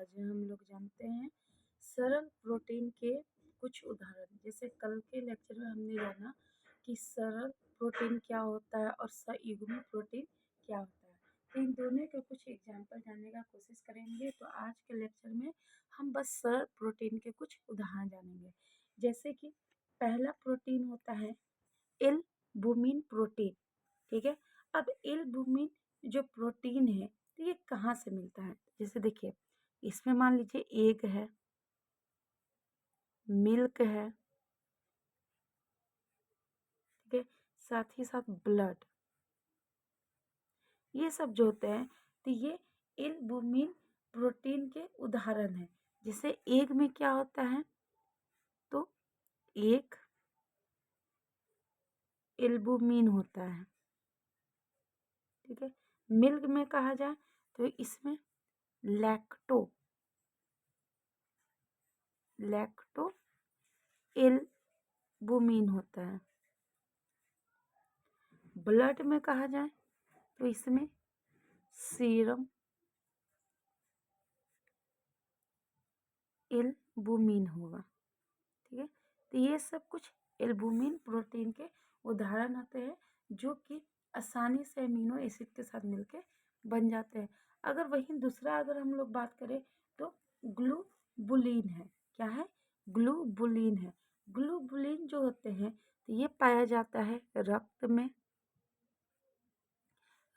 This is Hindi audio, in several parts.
आज हम लोग जानते हैं सरल प्रोटीन के कुछ उदाहरण। जैसे कल के लेक्चर में हमने जाना कि सरल प्रोटीन क्या होता है और सयुग्मी प्रोटीन क्या होता है। तो इन दोनों के कुछ एग्जाम्पल जानने का कोशिश करेंगे। तो आज के लेक्चर में हम बस सरल प्रोटीन के कुछ उदाहरण जानेंगे। जैसे कि पहला प्रोटीन होता है एल्बुमिन प्रोटीन। ठीक है, अब एल्बुमिन जो प्रोटीन है तो ये कहाँ से मिलता है? जैसे देखिए, इसमें मान लीजिए एग है, मिल्क है, ठीक है, साथ ही साथ ब्लड, ये सब जो होते हैं तो ये एल्बुमिन प्रोटीन के उदाहरण है। जैसे एग में क्या होता है? तो एक एल्बुमिन होता है। ठीक है, मिल्क में कहा जाए तो इसमें लैक्टो एल्बुमिन होता है। ब्लड में कहा जाए तो इसमें सीरम एल्बुमिन होगा। ठीक है, तो ये सब कुछ एल्बुमिन प्रोटीन के उदाहरण होते हैं जो कि आसानी से अमीनो एसिड के साथ मिलके बन जाते हैं। अगर वहीं दूसरा अगर हम लोग बात करें तो ग्लोबुलिन है। क्या है? ग्लोबुलिन है। ग्लोबुलिन जो होते हैं तो ये पाया जाता है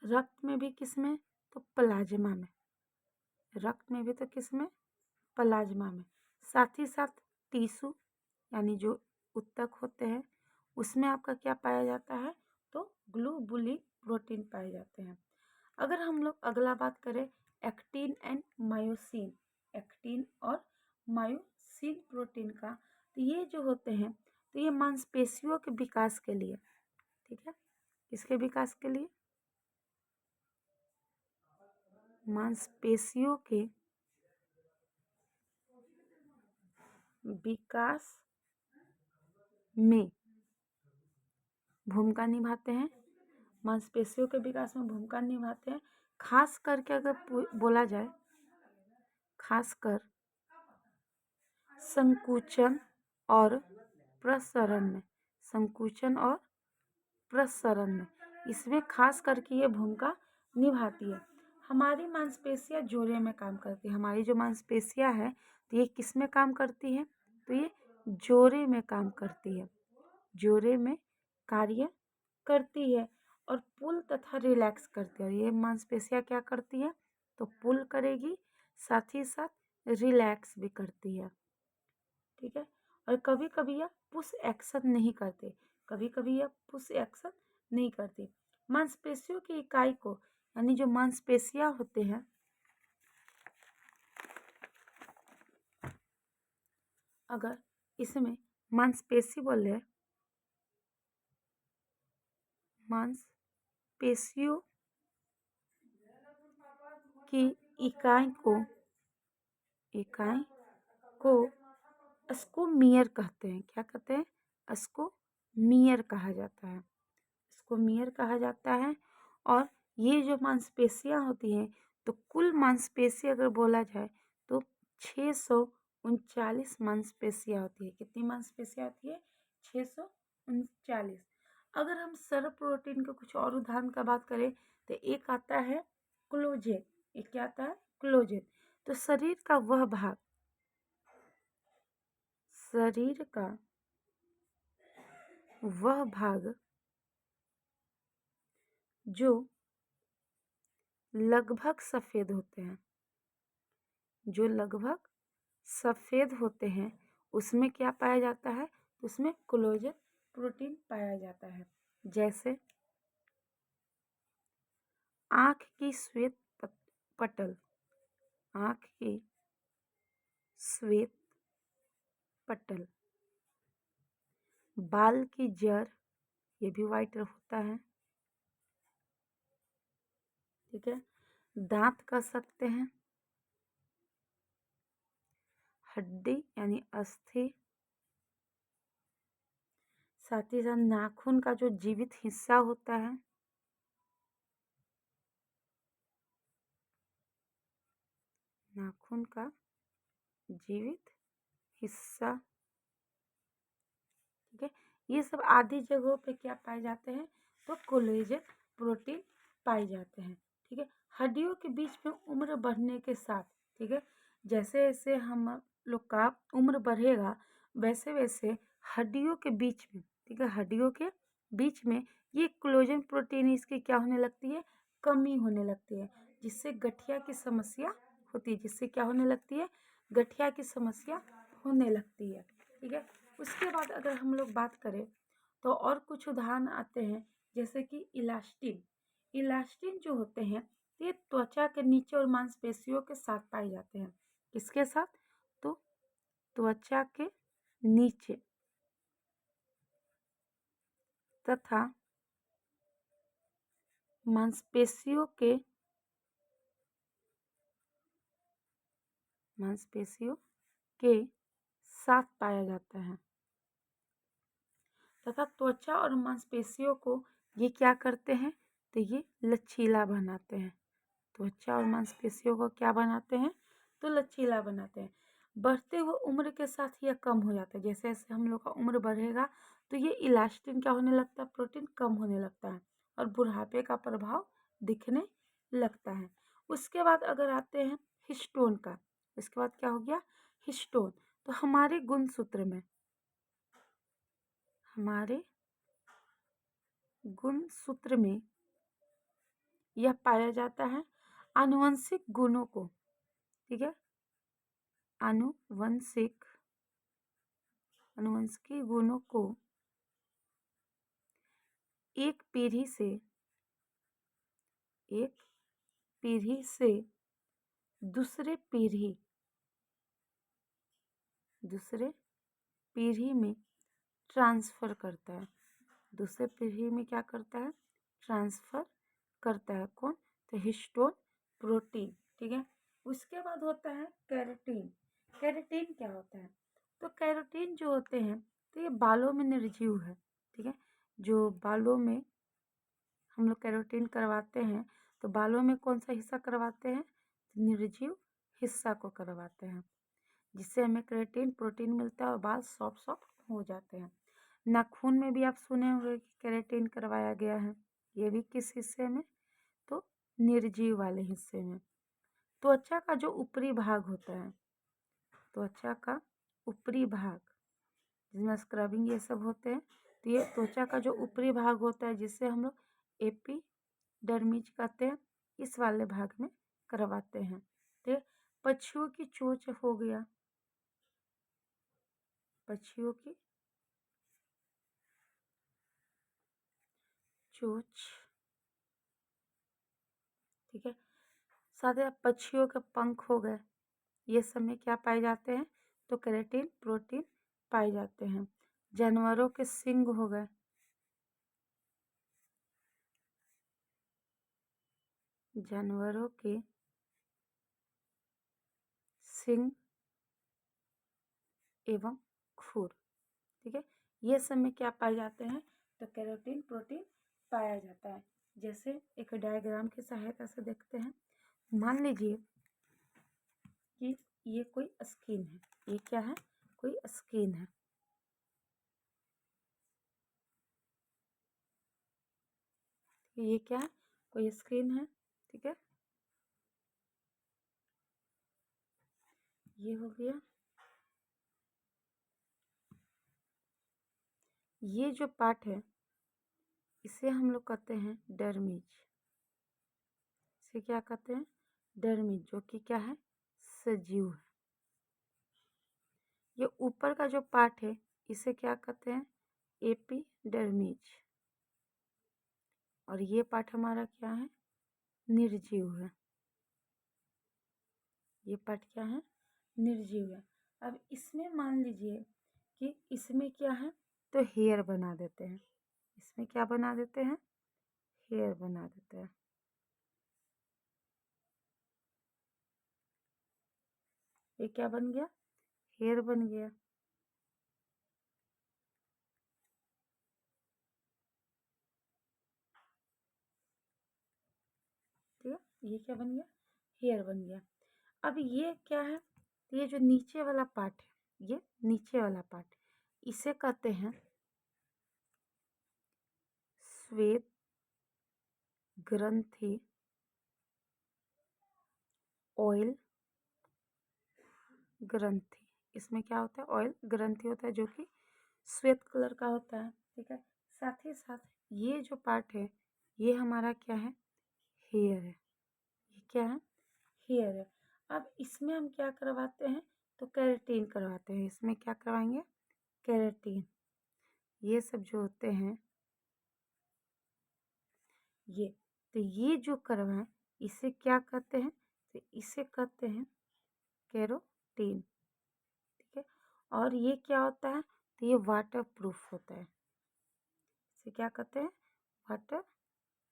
रक्त में भी, किस में? तो प्लाज्मा में। रक्त में भी तो किस में? प्लाज्मा में। साथ ही साथ टिश्यू यानी जो ऊतक होते हैं उसमें आपका क्या पाया जाता है? तो ग्लोबुलिन प्रोटीन पाए जाते हैं। अगर हम लोग अगला बात करें एक्टिन एंड मायोसिन, एक्टिन और मायोसिन प्रोटीन का, तो ये जो होते हैं तो ये मांसपेशियों के विकास के लिए, ठीक है, किसके विकास के लिए? मांसपेशियों के विकास में भूमिका निभाते हैं। मांसपेशियों के विकास में भूमिका निभाते हैं। खास करके अगर बोला जाए, खासकर संकुचन और प्रसरण में, संकुचन और प्रसरण में इसमें खास करके ये भूमिका निभाती है। हमारी मांसपेशियां जोड़े में काम करती है। हमारी जो मांसपेशियां है तो ये किस में काम करती है? तो ये जोड़े में काम करती है, जोड़े में कार्य करती है और पुल तथा रिलैक्स करती है। ये मांसपेशियां क्या करती है? तो पुल करेगी, साथ ही साथ रिलैक्स भी करती है। ठीक है, और कभी कभी यह पुश एक्शन नहीं करते, कभी कभी यह पुश एक्शन नहीं करती। मांसपेशियों की इकाई को, यानी जो मांसपेशियां होते हैं, अगर इसमें मांसपेशी बोले, मांसपेशियों की इकाई को स्कोमियर कहते हैं। क्या कहते हैं? स्कोमियर कहा जाता है, स्कोमियर कहा जाता है। और ये जो मांसपेशियां होती हैं तो कुल मांसपेशी अगर बोला जाए तो 639 मांसपेशियां होती है। कितनी मांसपेशियां होती है? 639। अगर हम सरल प्रोटीन के कुछ और उदाहरण का बात करें तो एक आता है कोलेजन। एक क्या आता है? कोलेजन। तो शरीर का वह भाग, शरीर का वह भाग जो लगभग सफेद होते हैं, जो लगभग सफेद होते हैं उसमें क्या पाया जाता है? उसमें कोलेजन प्रोटीन पाया जाता है। जैसे आँख की श्वेत पटल, आँख की श्वेत पटल, बाल की जड़, ये भी वाइट होता है। ठीक है, दांत कह सकते हैं, हड्डी यानी अस्थि, साथ ही साथ नाखून का जो जीवित हिस्सा होता है, नाखून का जीवित हिस्सा। ठीक है, ये सब आदि जगहों पे क्या पाए जाते हैं, तो कोलेजन प्रोटीन पाए जाते हैं। ठीक है, हड्डियों के बीच में उम्र बढ़ने के साथ, ठीक है, जैसे जैसे हम लोग का उम्र बढ़ेगा वैसे वैसे हड्डियों के बीच में, ठीक है, हड्डियों के बीच में ये कोलेजन प्रोटीन इसकी क्या होने लगती है, कमी होने लगती है, जिससे गठिया की समस्या होती है, जिससे क्या होने लगती है, गठिया की समस्या होने लगती है। ठीक है, उसके बाद अगर हम लोग बात करें तो और कुछ उदाहरण आते हैं, जैसे कि इलास्टिन। इलास्टिन जो होते हैं ये त्वचा के नीचे और मांसपेशियों के साथ पाए जाते हैं। किसके साथ, तो त्वचा के नीचे तथा मांसपेशियों के साथ पाया जाता है तथा त्वचा और मांसपेशियों को ये क्या करते हैं, तो ये लचीला बनाते हैं। त्वचा और मांसपेशियों को क्या बनाते हैं, तो लचीला बनाते हैं। बढ़ते हुए उम्र के साथ यह कम हो जाता है, जैसे जैसे हम लोग का उम्र बढ़ेगा तो ये इलास्टिन क्या होने लगता है, प्रोटीन कम होने लगता है और बुढ़ापे का प्रभाव दिखने लगता है। उसके बाद अगर आते हैं हिस्टोन का, इसके बाद क्या हो गया, हिस्टोन। तो हमारे गुणसूत्र में यह पाया जाता है आनुवंशिक गुणों को, ठीक है, आनुवंशिक गुणों को एक पीढ़ी से दूसरे पीढ़ी में ट्रांसफर करता है। दूसरे पीढ़ी में क्या करता है, ट्रांसफर करता है। कौन, तो हिस्टोन प्रोटीन। ठीक है, उसके बाद होता है कैरोटीन। कैरोटीन क्या होता है, तो कैरोटीन जो होते हैं तो ये बालों में निर्जीव है। ठीक है, जो बालों में हम लोग कैरोटीन करवाते हैं तो बालों में कौन सा हिस्सा करवाते हैं, निर्जीव हिस्सा को करवाते हैं, जिससे हमें केराटिन प्रोटीन मिलता है और बाल सॉफ्ट सॉफ्ट हो जाते हैं। नाखून में भी आप सुने होंगे कि केराटिन करवाया गया है, ये भी किस हिस्से में, तो निर्जीव वाले हिस्से में। त्वचा का जो ऊपरी भाग होता है, त्वचा का ऊपरी भाग जिसमें स्क्रबिंग ये सब होते हैं, तो ये त्वचा का जो ऊपरी भाग होता है जिससे हम लोग एपिडर्मिस कहते हैं, इस वाले भाग में करवाते हैं। ठीक, पक्षियों की चोंच हो गया, पक्षियों की चोंच, ठीक है, साथ ही पक्षियों के पंख हो गए, ये सब में क्या पाए जाते हैं, तो केराटिन प्रोटीन पाए जाते हैं। जानवरों के सींग हो गए, जानवरों के सींग एवं खुर, ठीक है, ये सब में क्या पाए जाते हैं, तो केराटिन प्रोटीन पाया जाता है। जैसे एक डायग्राम की सहायता से देखते हैं। मान लीजिए कि ये कोई स्किन है, ये क्या है, कोई स्किन है, ये क्या है, कोई स्किन है, ठीक है, ये हो गया। ये जो पार्ट है इसे हम लोग कहते हैं डर्मिस, इसे क्या कहते हैं, डर्मिस, जो कि क्या है, सजीव है। ये ऊपर का जो पार्ट है इसे क्या कहते हैं, एपिडर्मिस, और ये पार्ट हमारा क्या है, निर्जीव है। ये पार्ट क्या है, निर्जीव है। अब इसमें मान लीजिए कि इसमें क्या है, तो हेयर बना देते हैं, इसमें क्या बना देते हैं, हेयर बना देते हैं। ये क्या बन गया, हेयर बन गया। ठीक है, ये क्या बन गया, हेयर बन गया। अब ये क्या है, तो ये जो नीचे वाला पार्ट है, ये नीचे वाला पार्ट, इसे कहते हैं श्वेत ग्रंथि ऑयल ग्रंथि। इसमें क्या होता है, ऑयल ग्रंथि होता है जो कि श्वेत कलर का होता है, ठीक है। साथ ही साथ ये जो पार्ट है ये हमारा क्या है, हेयर है। ये क्या है, हेयर है। अब इसमें हम क्या करवाते हैं, तो केराटिन करवाते हैं। इसमें क्या करवाएंगे, केराटिन। ये सब जो होते हैं ये, तो ये जो करवाएं इसे क्या कहते हैं, तो इसे कहते हैं केराटिन, ठीक है। और ये क्या होता है, तो ये वाटर प्रूफ होता है। इसे क्या कहते हैं, वाटर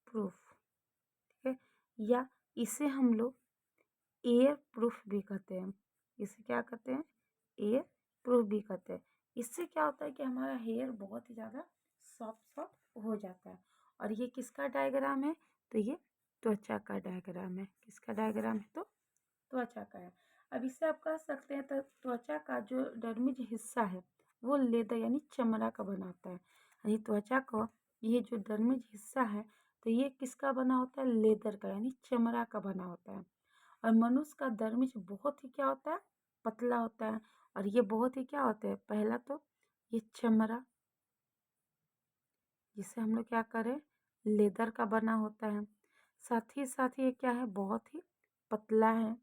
प्रूफ, ठीक है। या इसे हम लोग एयर प्रूफ भी कहते हैं। इसे क्या कहते हैं, एयर प्रूफ भी कहते हैं। इससे क्या होता है कि हमारा हेयर बहुत ही ज़्यादा सॉफ्ट सॉफ्ट हो जाता है। और ये किसका डायग्राम है, तो ये त्वचा का डायग्राम है। किसका डायग्राम है, तो त्वचा का है। अब इससे आप कह सकते हैं तो त्वचा का जो डर्मिज हिस्सा है वो लेदर यानी चमड़ा का बना होता है। यानी त्वचा का ये जो डर्मिज हिस्सा है तो ये किसका बना होता है, लेदर का यानी चमड़ा का बना होता है। और मनुष्य का डर्मिज बहुत ही क्या होता है, पतला होता है। और ये बहुत ही क्या होता है, पहला तो ये चमड़ा जिसे हम लोग क्या करें, लेदर का बना होता है। साथ ही ये क्या है, बहुत ही पतला है,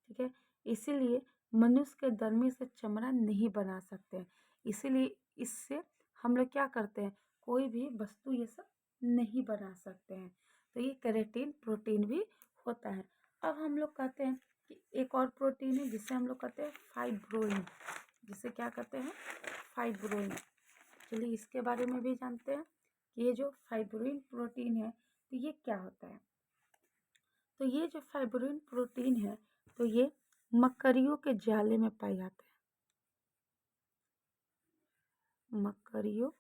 ठीक है। इसीलिए मनुष्य के गर्मी से चमड़ा नहीं बना सकते हैं। इसीलिए इससे हम लोग क्या करते हैं, कोई भी वस्तु ये सब नहीं बना सकते हैं। तो ये केराटिन प्रोटीन भी होता है। अब हम लोग कहते हैं कि एक और प्रोटीन है जिसे हम लोग कहते हैं फाइब्रोइन। जिसे क्या कहते हैं, फाइब्रोइन। चलिए इसके बारे में भी जानते हैं कि ये जो फाइब्रोइन प्रोटीन है तो ये क्या होता है। तो ये जो फाइब्रोइन प्रोटीन है तो ये मकड़ियों के जाले में पाए जाते हैं। मकड़ियों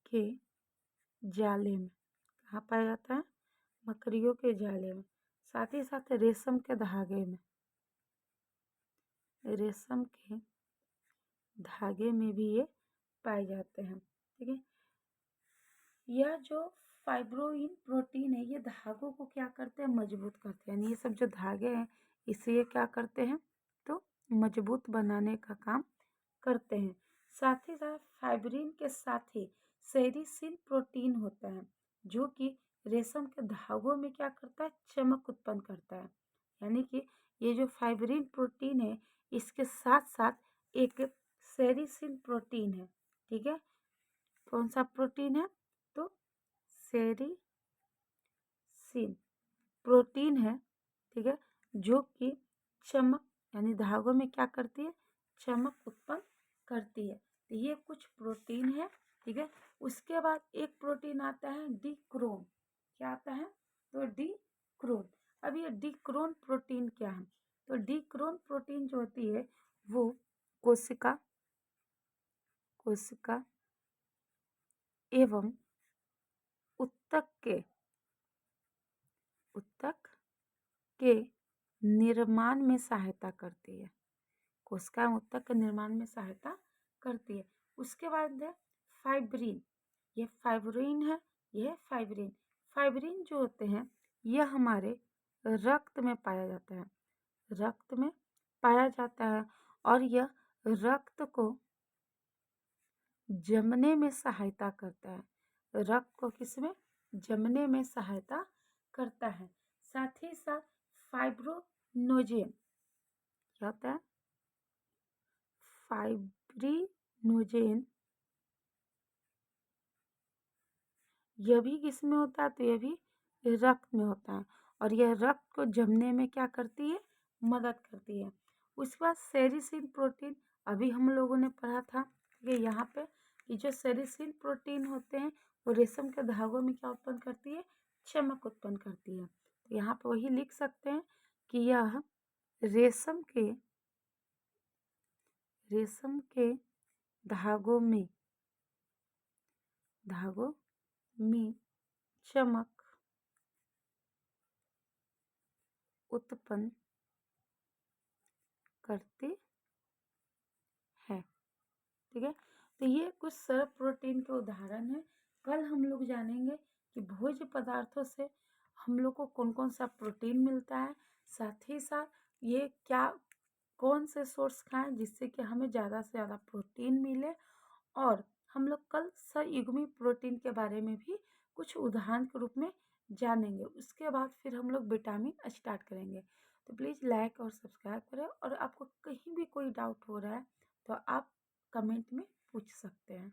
के जाले में कहाँ पाया जाता है, मकड़ियों के जाले में। साथ ही साथ रेशम के धागे में, रेशम के धागे में भी ये पाए जाते हैं, ठीक है। यह जो फाइब्रोइन प्रोटीन है ये धागों को क्या करते हैं, मजबूत करते हैं। यानी ये सब जो धागे हैं इसे ये क्या करते हैं, तो मजबूत बनाने का काम करते हैं। साथ ही साथ फाइब्रिन के साथ ही सेरिसिन प्रोटीन होता है जो कि रेशम के धागों में क्या करता है, चमक उत्पन्न करता है। यानी कि ये जो फाइब्रिन प्रोटीन है इसके साथ साथ एक सेरिसिन प्रोटीन है, ठीक है। कौन सा प्रोटीन है, तो सेरिसिन प्रोटीन है, ठीक है, जो कि चमक यानी धागों में क्या करती है, चमक उत्पन्न करती है। तो ये कुछ प्रोटीन है, ठीक है। उसके बाद एक प्रोटीन आता है डिक्रोन। क्या आता है, तो डिक्रोन। अब ये डिक्रोन प्रोटीन क्या है, तो डिक्रोन प्रोटीन जो होती है वो कोशिका कोशिका एवं उत्तक के उत्तक के निर्माण में सहायता करती है। कोशिका ऊतक के निर्माण में सहायता करती है। उसके बाद है फाइब्रिन। ये फाइब्रिन है, यह फाइब्रिन। फाइब्रिन जो होते हैं यह हमारे रक्त में पाया जाता है, रक्त में पाया जाता है। और यह रक्त को जमने में सहायता करता है, रक्त को किसमें, जमने में सहायता करता है। साथ ही साथ फाइब्रोनोजेन क्या होता है, फाइब्रिनोजेन यह भी किसमें होता है, तो यह भी रक्त में होता है। और यह रक्त को जमने में क्या करती है, मदद करती है। उसके बाद सेरिसिन प्रोटीन, अभी हम लोगों ने पढ़ा था कि यहाँ पे कि जो सेरिसिन प्रोटीन होते हैं वो रेशम के धागों में क्या उत्पन्न करती है, चमक उत्पन्न करती है। तो यहाँ पे वही लिख सकते हैं कि यह रेशम के धागों में चमक उत्पन्न करते हैं। ठीक है, तो ये कुछ सरल प्रोटीन के उदाहरण हैं। कल हम लोग जानेंगे कि भोज्य पदार्थों से हम लोग को कौन कौन सा प्रोटीन मिलता है, साथ ही साथ ये क्या कौन से सोर्स खाएं जिससे कि हमें ज़्यादा से ज़्यादा प्रोटीन मिले। और हम लोग कल सयुग्मी प्रोटीन के बारे में भी कुछ उदाहरण के रूप में जानेंगे। उसके बाद फिर हम लोग विटामिन स्टार्ट करेंगे। तो प्लीज़ लाइक और सब्सक्राइब करें, और आपको कहीं भी कोई डाउट हो रहा है तो आप कमेंट में पूछ सकते हैं।